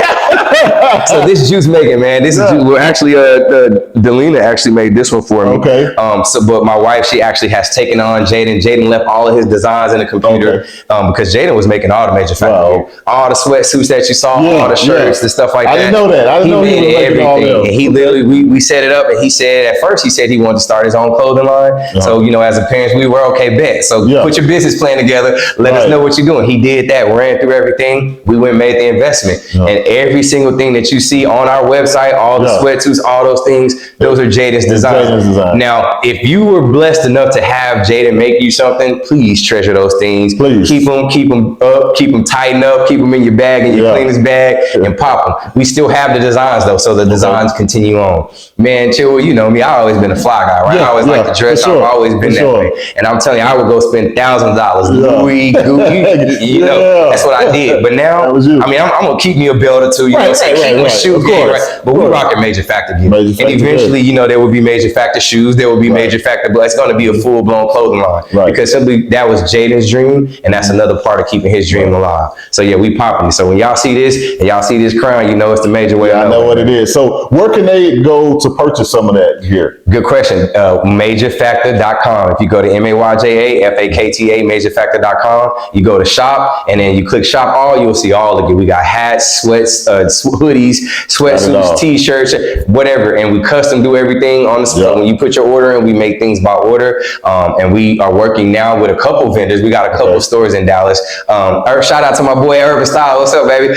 So this juice making, man, this is actually Delina actually made this one for me. Okay. But my wife, she actually has taken on Jaden. Jaden left all of his designs in the computer because Jaden was making all the Major Factor, all the sweatsuits that you saw, all the shirts, the stuff like that. I didn't know that. I didn't know he was making all everything. And he literally, we set it up, and he said at first he said he wanted to start his own clothing line. So as a parents, we were okay, bet. So put your business plan together. Let us know what you're doing. He did that. Ran through everything. We went and made the investment, and every single thing that you see on our website, all the sweatsuits, all those things, those are Jaden's designs. Now, if you were blessed enough to have Jaden make you something, please treasure those things. Please keep them up, keep them tightened up, keep them in your bag, in your cleaner's bag, and pop them. We still have the designs though, so the designs continue on. Man, chill. You know me, I've always been a fly guy, right? I always like to dress. I've always been that way, and I'm telling you, I would go spend $1,000, Louis, Gucci, that's what I did. But now, I mean, I'm gonna keep me a belt or two, keep my shoe game, right? But we rocking Major Factor gear. And eventually, there will be Major Factor shoes, there will be Major Factor, but it's gonna be a full-blown clothing line. Because simply that was Jaden's dream, and that's another part of keeping his dream alive. So yeah, we popping. So when y'all see this and y'all see this crown, it's the Major way. I know what it is. So where can they go to purchase some of that gear? Good question. Majorfactor.com. If you go to MAYJAFAKTA, majorfactor.com, you go to shop, and then you click shop all, you'll see all the gear. We got hats, sweats, hoodies, sweatsuits, t-shirts, whatever, and we custom do everything on the spot. When you put your order in, we make things by order, and we are working now with a couple vendors. We got a couple stores in Dallas. Shout out to my boy Urban Style. What's up, baby?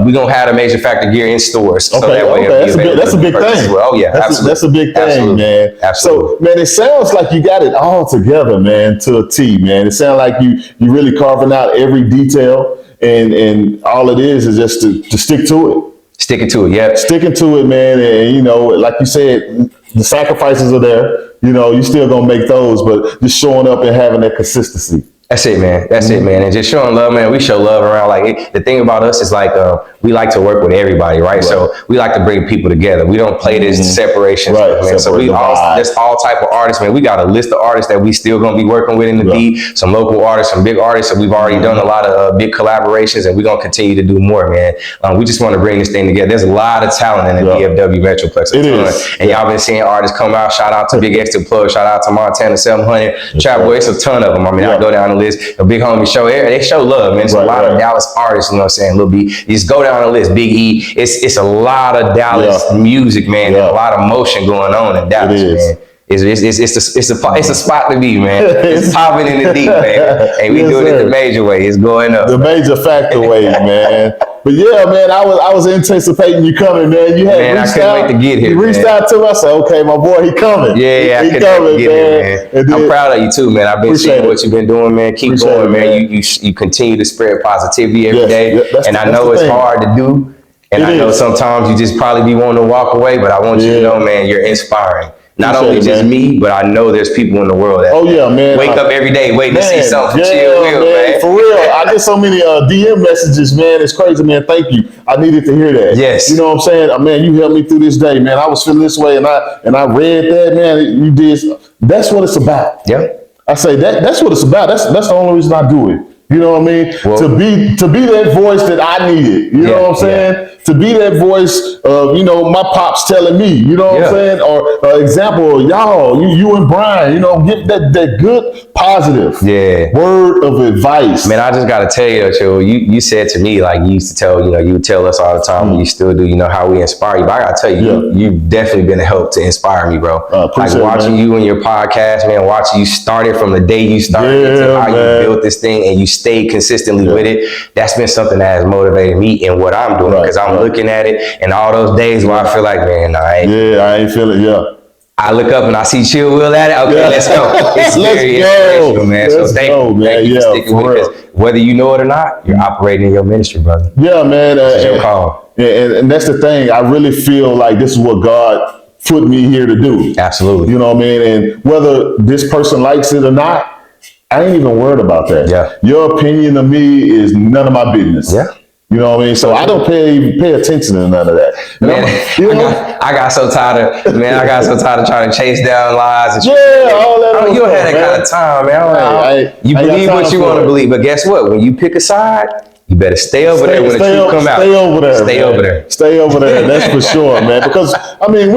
We gonna have the Major Factor gear in stores. So that way that's a big thing. Well, that's a big thing, man. Absolutely. So, man, it sounds like you got it all together, man, to a T, man. It sounds like you really carving out every detail, and all it is just to stick to it. Sticking to it, yeah. Sticking to it, man, and like you said, the sacrifices are there. You still gonna make those, but just showing up and having that consistency. That's it, man. That's it, man. And just showing love, man. We show love around. The thing about us is we like to work with everybody, right? So we like to bring people together. We don't play this separation stuff, man. So that's all type of artists, man. We got a list of artists that we still gonna be working with in the beat. Some local artists, some big artists. So we've already done a lot of big collaborations, and we're gonna continue to do more, man. We just want to bring this thing together. There's a lot of talent in the DFW Metroplex. It is. And y'all been seeing artists come out. Shout out to Big X to Plug. Shout out to Montana 700. Trap Boy. It's a ton of them. I mean, I go down the list. A big homie show. They show love, man. It's a lot of Dallas artists, you know what I'm saying? Lil B. You just go down the list. Big E. It's a lot of Dallas music, man. And a lot of motion going on in Dallas, man. It's a spot to be, man. It's popping in the deep, man. And we doing it the major way. It's going up. The Major Factor way, man. But yeah, man, I was anticipating you coming, man. You had I couldn't wait to get here. You reached out to me. I said, okay, my boy, he coming. Yeah, he coming, man. I'm proud of you too, man. I've been seeing what you've been doing, man. Keep going, man. You continue to spread positivity every day. And I know it's hard to do. And I know sometimes you just probably be wanting to walk away, but I want you to know, man, you're inspiring. Not only just me, but I know there's people in the world that wake up every day waiting to see something from Chill Will, man. For real. I get so many DM messages, man. It's crazy, man. Thank you. I needed to hear that. Yes. You know what I'm saying? Man, you helped me through this day, man. I was feeling this way and I read that, man. You did. That's what it's about. Yeah. I say that's what it's about. That's the only reason I do it. You know what I mean? Well, to be that voice that I needed. You know what I'm saying? To be that voice of, you know, my pops telling me, you know what I'm saying? Or example, y'all, you and Brian, you know, get that good, positive word of advice. Man, I just got to tell you, Chill, you said to me, like you used to tell, you know, you would tell us all the time, and you still do, you know, how we inspire you. But I got to tell you, you've definitely been a help to inspire me, bro. Like watching you and your podcast, man, watching you started from the day you started to how you built this thing and you stayed consistently with it. That's been something that has motivated me in what I'm doing, because I'm looking at it, and all those days where I feel like, man, I ain't feeling I look up and I see Chill Will at it. Okay, let's go. It's very inspirational, man. So thank you for sticking with it. Whether you know it or not, you're operating in your ministry, brother. Yeah, man. It's your call. And that's the thing. I really feel like this is what God put me here to do. Absolutely. You know what I mean? And whether this person likes it or not, I ain't even worried about that. Yeah. Your opinion of me is none of my business. Yeah. You know what I mean? So I don't pay attention to none of that. Man, I got so tired of trying to chase down lies and all that. You don't have that kind of time, man. You believe what you want to believe, but guess what? When you pick a side, you better stay over there when the truth come out. Stay over there. Stay over there. Stay over there. That's for sure, man. Because I mean,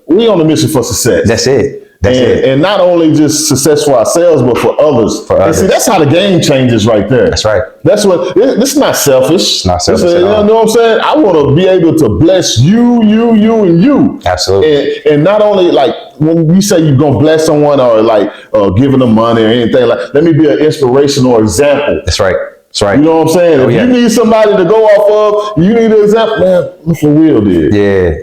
we on a mission for success. That's it. And not only just success for ourselves, but for others. And see, that's how the game changes right there. That's right. That's what, this is not selfish. It's not selfish at all. You know what I'm saying? I want to be able to bless you, and you. Absolutely. And not only like when you say you're going to bless someone or like giving them money or anything, like let me be an inspirational example. That's right. That's right. You know what I'm saying? If you need somebody to go off of, you need an example, man, look what Will did.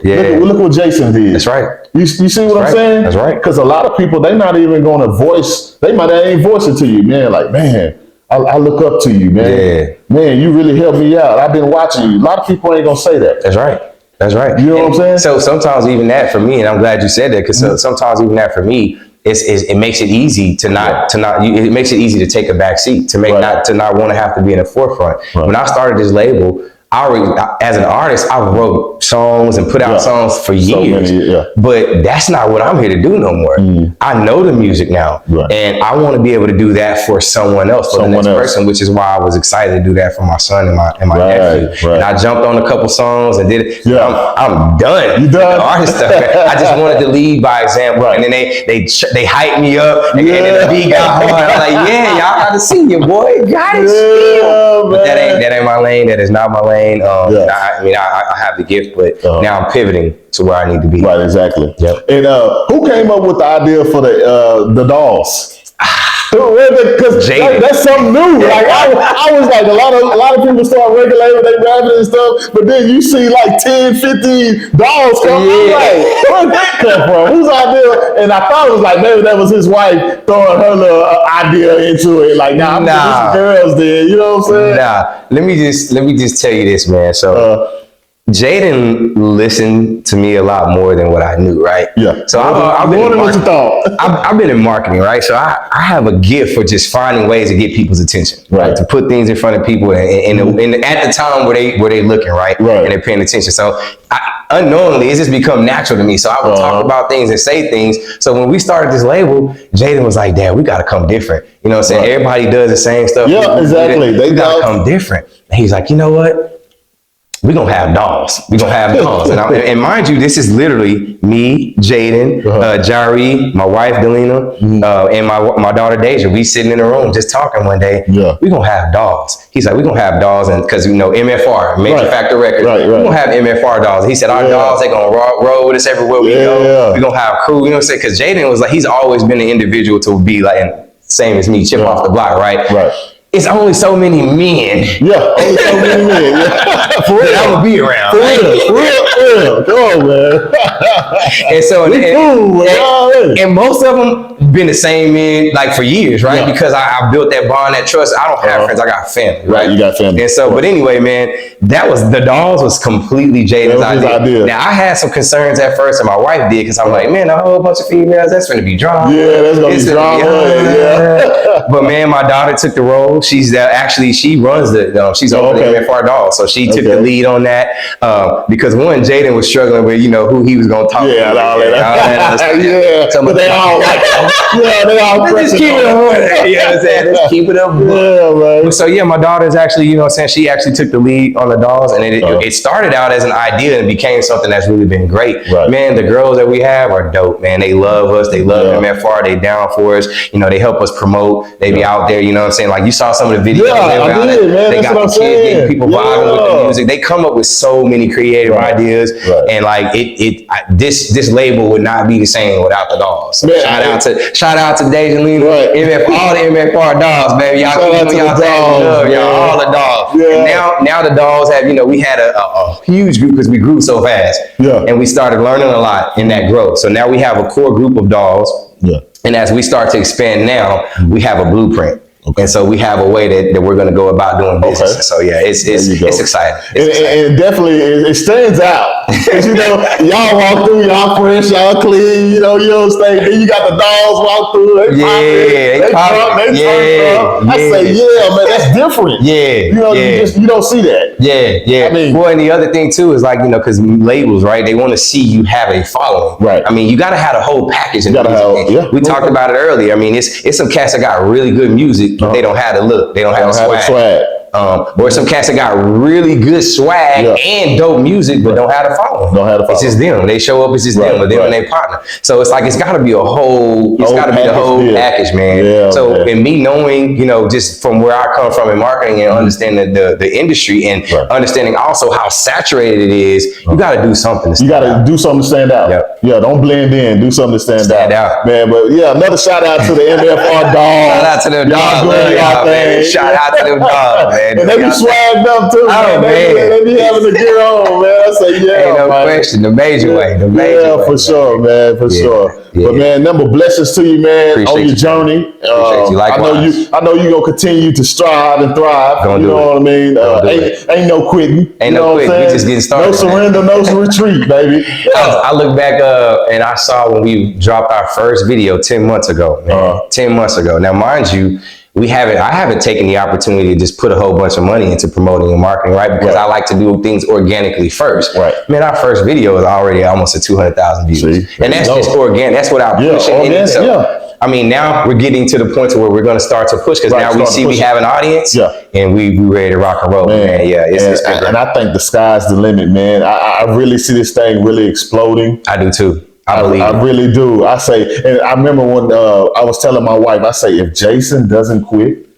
Yeah. Look what Jason did. That's right. You see what I'm saying? That's right. Because a lot of people, they're not even going to voice, they might not even voice it to you, man. Like, man, I look up to you, man. Yeah. Man, you really helped me out. I've been watching you. A lot of people ain't going to say that. That's right. That's right. You know what I'm saying? So sometimes even that for me, and I'm glad you said that, because sometimes even that for me, it makes it easy it makes it easy to take a back seat, to not want to have to be in the forefront. Right. When I started this label, as an artist, I wrote songs and put out songs for years, but that's not what I'm here to do no more. I know the music now, and I want to be able to do that for someone else, for the next person, which is why I was excited to do that for my son and my nephew. And I jumped on a couple songs and did it. I'm done. You done? The artist stuff. I just wanted to lead by example, and then they hyped me up, and then the beat got hard. I'm like, y'all got to see your boy, got it still. But that ain't my lane. That is not my lane. I mean, I have the gift, but now I'm pivoting to where I need to be. Right, exactly. Yep. And who came up with the idea for the dolls? Because that's something new. Like I was like, a lot of people start regulating their rapping and stuff, but then you see like 10, 15 dolls come. I'm like, where'd that come from? Whose idea? And I thought it was like maybe that was his wife throwing her little idea into it. Like, I'm this girls did. You know what I'm saying? Nah. Let me just tell you this, man. So Jaden listened to me a lot more than what I knew, right? Yeah. So I've been in marketing, right? So I have a gift for just finding ways to get people's attention, right? To put things in front of people and at the time where they looking, right? And they're paying attention. So unknowingly, it's just become natural to me. So I would talk about things and say things. So when we started this label, Jaden was like, Dad, we got to come different. You know what I'm saying? Everybody does the same stuff. Yeah, exactly. We got to come different. And he's like, you know what? We're going to have dolls. And mind you, this is literally me, Jaden, Jari, my wife, Delina, and my daughter, Deja. We sitting in the room just talking one day. We're going to have dolls. He's like, we're going to have dolls. And because, MFR, Major Factor Records, we're going to have MFR dolls. He said, our dolls, they're going to roll with us everywhere we go. We're going to have crew. You know what I'm saying? Because Jaden was like, he's always been an individual to be like, same as me, chip off the block, right? it's only so many men. Yeah, only so many men. Yeah. For real. I would be around. For real. Come on, man. And so, and most of them been the same men like for years, right? Yeah. Because I built that bond, that trust. I don't have friends, I got family, right? You got family. And so, but anyway, man, that was the dolls was completely Jaden's idea. Now I had some concerns at first, and my wife did, because I'm like, man, a whole bunch of females, that's gonna be drama. Yeah, that's gonna be drama. Yeah. But man, my daughter took the role. She's actually she runs the she's over the MFR dolls, so she took the lead on that because one, Jaden was struggling with who he was gonna talk to. Yeah, all that. Yeah, so, but they all like, they all let's just keep it up. You know what I'm saying? Let's keep it up. Yeah, man. So yeah, my daughter's actually, she actually took the lead on the dolls, and it started out as an idea and became something that's really been great. Right. Man, the girls that we have are dope, man. They love us. They love MFR. They down for us. They help us promote. They be out there, you know what I'm saying? Like you saw some of the videos. They got the kids getting people vibing with the music. They come up with so many creative ideas, and like this label would not be the same without the dolls. So shout out to Dejanina, all the MFR dolls, baby. Y'all keep doing y'all thing. Y'all all the dolls. And now the dolls have, we had a huge group because we grew so fast. And we started learning a lot in that growth. So now we have a core group of dolls. And as we start to expand now, we have a blueprint. And so we have a way that we're going to go about doing business. So yeah, it's exciting. And definitely it stands out. Because y'all walk through, y'all fresh, y'all clean, you don't stay. Then you got the dolls walk through, they pop, they turn up. I say, man, that's different. You don't see that. I mean, well, and the other thing too is like, because labels, right? They want to see you have a following. Right. I mean, you got to have a whole package. We talked about it earlier. I mean, it's some cats that got really good music. They don't have the look. They don't have the swag. Or some cats that got really good swag and dope music, but don't have the following. It's just them. They show up. It's just them, but them and their partner. So it's like it's got to be a whole. It's got to be the whole package, man. And me knowing, just from where I come from in marketing and understanding the industry and understanding also how saturated it is, you got to do something. You got to do something to stand out. Yeah, don't blend in. Do something to stand out, man. But another shout out to the MFR dogs. Shout out to them dogs. Shout out to them dogs, man. And they be swagged up too, man. They be having a gear on, man. I say, ain't no question. The major way. For sure, man. For sure. But man, number blessings to you, man, on your journey. I know you gonna continue to strive and thrive. You know what I mean? Ain't no quitting. Ain't no quitting. We just getting started. No surrender, no retreat, baby. I look back and I saw when we dropped our first video 10 months ago, man. 10 months ago. Now, mind you, I haven't taken the opportunity to just put a whole bunch of money into promoting and marketing, right? Because I like to do things organically first. Right. Man, our first video is already almost at 200,000 views. And that's just organic. That's without pushing anything. So, I mean, now we're getting to the point to where we're going to start to push because now we see we have an audience and we ready to rock and roll, man. Yeah, it's been great. And I think the sky's the limit, man. I really see this thing really exploding. I do too. I really do. I say, and I remember when I was telling my wife, I say, if Jason doesn't quit,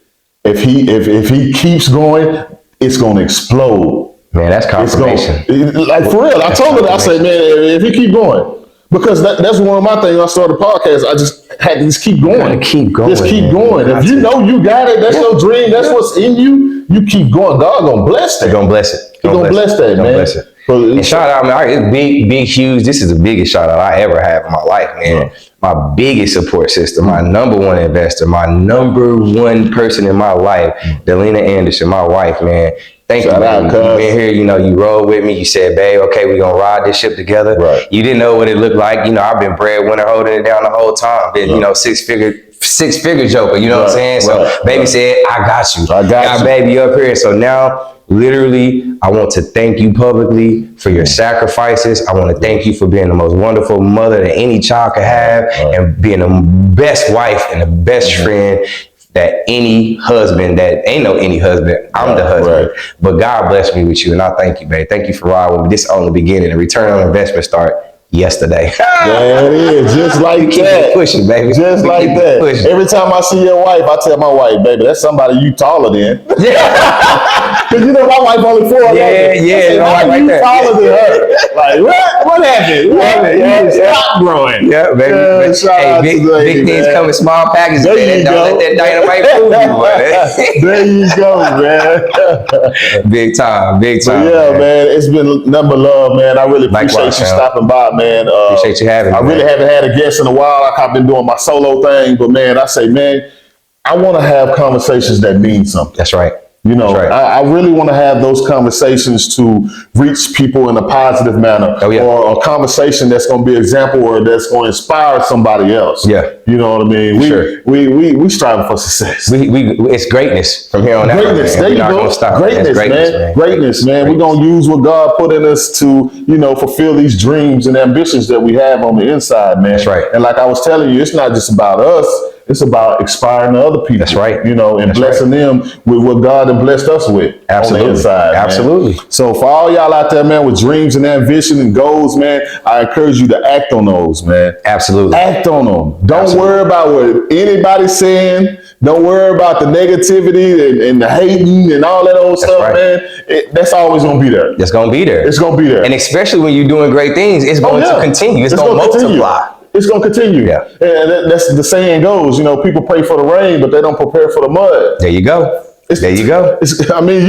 if he keeps going, it's going to explode. Man, that's confirmation. Like for real, I told her, I said, man, if he keep going, because that's one of my things. I started a podcast. I just had to just keep going. Keep going. Just keep going. If you know you got it, that's your dream. That's what's in you. You keep going. God gonna bless that. He's gonna bless it. He's gonna bless that, man. Bless it. And shout out, man. It's big, huge. This is the biggest shout out I ever had in my life, man. My biggest support system, my number one investor, my number one person in my life, Delina Anderson, my wife, man. Thank you, man. You've been here, you rolled with me. You said, babe, okay, we're going to ride this ship together. Right. You didn't know what it looked like. I've been breadwinner holding it down the whole time. Been, six-figure joker, you know what I'm saying? So baby said, I got you. I got baby up here. So now, literally, I want to thank you publicly for your sacrifices. I want to thank you for being the most wonderful mother that any child could have and being the best wife and the best friend that any husband, that ain't no any husband, I'm the husband. But God bless me with you, and I thank you, babe. Thank you for riding with me. This is only the beginning. The return on investment start yesterday. There it is, just like Keep that. it pushing, baby. Just We like keep it that. pushing. Every time I see your wife, I tell my wife, baby, that's somebody you taller than. Because you know my wife only 4'11". Yeah, How right you there. taller than her? Like what happened? You stop growing. Yeah, baby. Yeah, shout out Hey, to the lady, big things man. come in small packages, There man. you Don't go. let that dynamite fool you, boy. There you go, man. Big time, But yeah, man, it's been nothing but love, man. I really appreciate Likewise, you fam. stopping by, man. Appreciate you having me, I really man. haven't had a guest in a while. Like I've been doing my solo thing, but man, I say, man, I want to have conversations that mean something. That's right. You know, That's right. I really want to have those conversations to reach people in a positive manner, Oh, yeah. or a conversation that's going to be an example or that's going to inspire somebody else. Yeah. You know what I mean? Sure. We striving for success. It's greatness from here on out. Greatness, Man. there We're you not go. gonna stop. Greatness, It's man. Greatness, man. We're going to use what God put in us to, fulfill these dreams and ambitions that we have on the inside, man. That's right. And like I was telling you, it's not just about us. It's about inspiring other people. That's right. And That's blessing them with what God has blessed us with. Absolutely. On the inside, man. Absolutely. So for all y'all out there, man, with dreams and ambition and goals, man, I encourage you to act on those, man. Absolutely. Act on them. Don't Absolutely. worry about what anybody's saying. Don't worry about the negativity and the hating and all that old stuff, right. man. That's always going to be there. It's gonna be there. It's going to be there. And especially when you're doing great things, it's going to continue. It's going to multiply. It's going to continue. Yeah. And that's the saying goes, people pray for the rain, but they don't prepare for the mud. There you go. There you go. You some things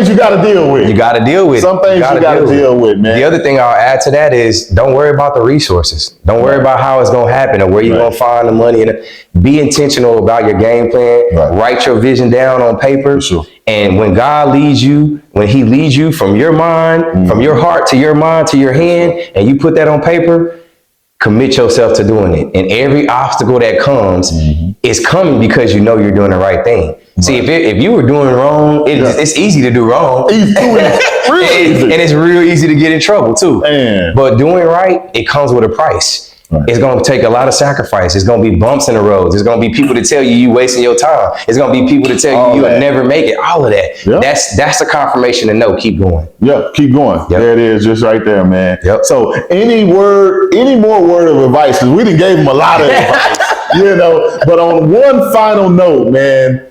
you got to deal with. You got to deal with. Some things you got to deal with, man. The other thing I'll add to that is don't worry about the resources. Don't worry about how it's going to happen or where you're going to find the money. And be intentional about your game plan. Right. Write your vision down on paper. For sure. And when God leads you, when he leads you from your mind, from your heart to your mind to your hand, and you put that on paper, commit yourself to doing it. And every obstacle that comes is coming because you know you're doing the right thing. Right. See, if you were doing wrong, it's easy to do wrong. Easy. And it's real easy to get in trouble too. Man. But doing right, it comes with a price. Right. It's going to take a lot of sacrifice. It's going to be bumps in the roads. It's going to be people to tell you wasting your time. It's going to be people to tell you you'll never make it. All of that. Yep. That's the confirmation to know. Keep going. Yep. Keep going. Yep. There it is. Just right there, man. Yep. So any more word of advice? Because we done gave them a lot of advice, but on one final note, man,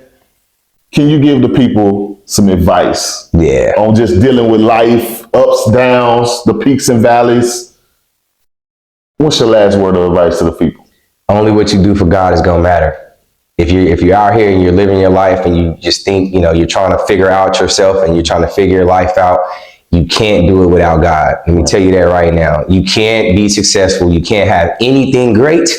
can you give the people some advice? Yeah. On just dealing with life, ups, downs, the peaks and valleys. What's your last word of advice to the people? Only what you do for God is gonna matter. If you're out here and you're living your life and you just think, you're trying to figure out yourself and you're trying to figure your life out, you can't do it without God. Let me tell you that right now. You can't be successful. You can't have anything great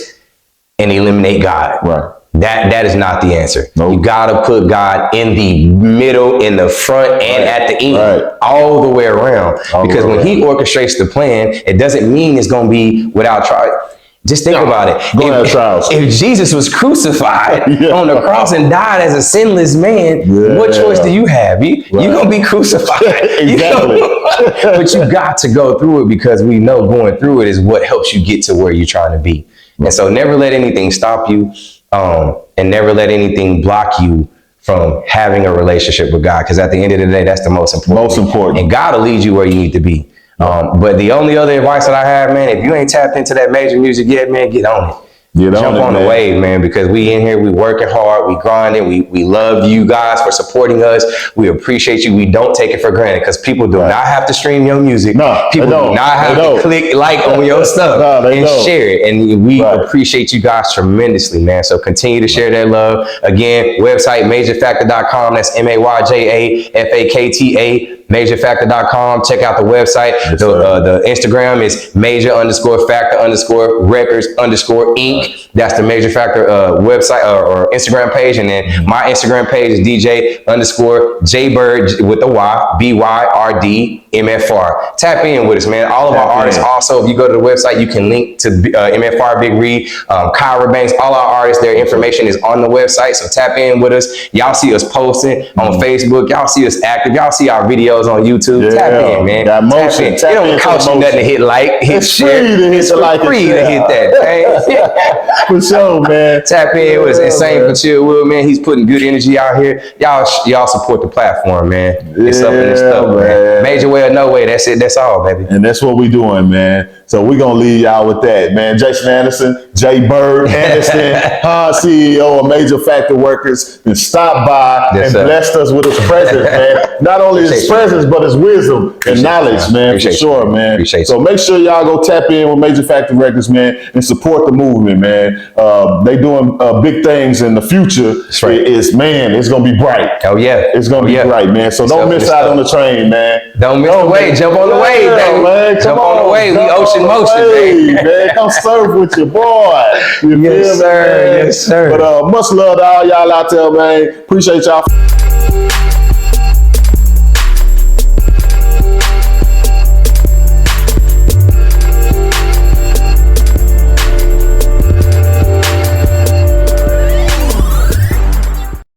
and eliminate God. Right. That is not the answer. Nope. You gotta put God in the middle, in the front, and at the end, all the way around. Because when he orchestrates the plan, it doesn't mean it's gonna be without trial. Just think about it. If Jesus was crucified on the cross and died as a sinless man, what choice do you have? You're gonna be crucified. Exactly. But you got to go through it because we know going through it is what helps you get to where you're trying to be. And so never let anything stop you. And never let anything block you from having a relationship with God. Because at the end of the day, that's the most important. And God will lead you where you need to be. But the only other advice that I have, man, if you ain't tapped into that major music yet, man, get on it. Jump on the wave, man, because we in here, we working hard, we grinding, we love you guys for supporting us. We appreciate you. We don't take it for granted because people do not have to stream your music. People do not have to click like on your stuff and share it. And we appreciate you guys tremendously, man. So continue to share that love. Again, website majorfactor.com. That's MAYJAFAKTA. Majorfactor.com. Check out the website. The Instagram is major_factor_records_Inc. That's the Major Factor website or Instagram page. And then my Instagram page is DJ_JByrd with the Y, BYRD MFR. Tap in with us, man. All of our artists also, if you go to the website, you can link to MFR Big Reed, Kyra Banks, all our artists, their information is on the website. So tap in with us. Y'all see us posting on Facebook. Y'all see us active. Y'all see our videos videos on YouTube. Tap in, man. Got motion. Tap in. It don't cost you nothing to hit like, hit share. It's free to hit that, man. For sure, man. Tap in with Insane for Chill Will, man. He's putting good energy out here. Y'all support the platform, man. It's up in this stuff, man. Major way or no way. That's it. That's all, baby. And that's what we doing, man. So we're going to leave y'all with that, man. Jason Anderson, JByrd Anderson, CEO of Major Factory Workers, and stopped by and blessed us with his presence, man. Not only his presence, but his wisdom and knowledge, man, for sure, man. So make sure y'all go tap in with Major Factory Records, man, and support the movement, man. They doing big things in the future. It's going to be bright. Oh, yeah. It's going to be bright, man. So don't miss out on the train, man. Don't miss the wave. Jump on the wave, baby. Man. Jump on the wave. We ocean motion, baby. Man, come surf with your boy. You yes, feel me, sir. man? Yes, sir. But much love to all y'all out there, man. Appreciate y'all.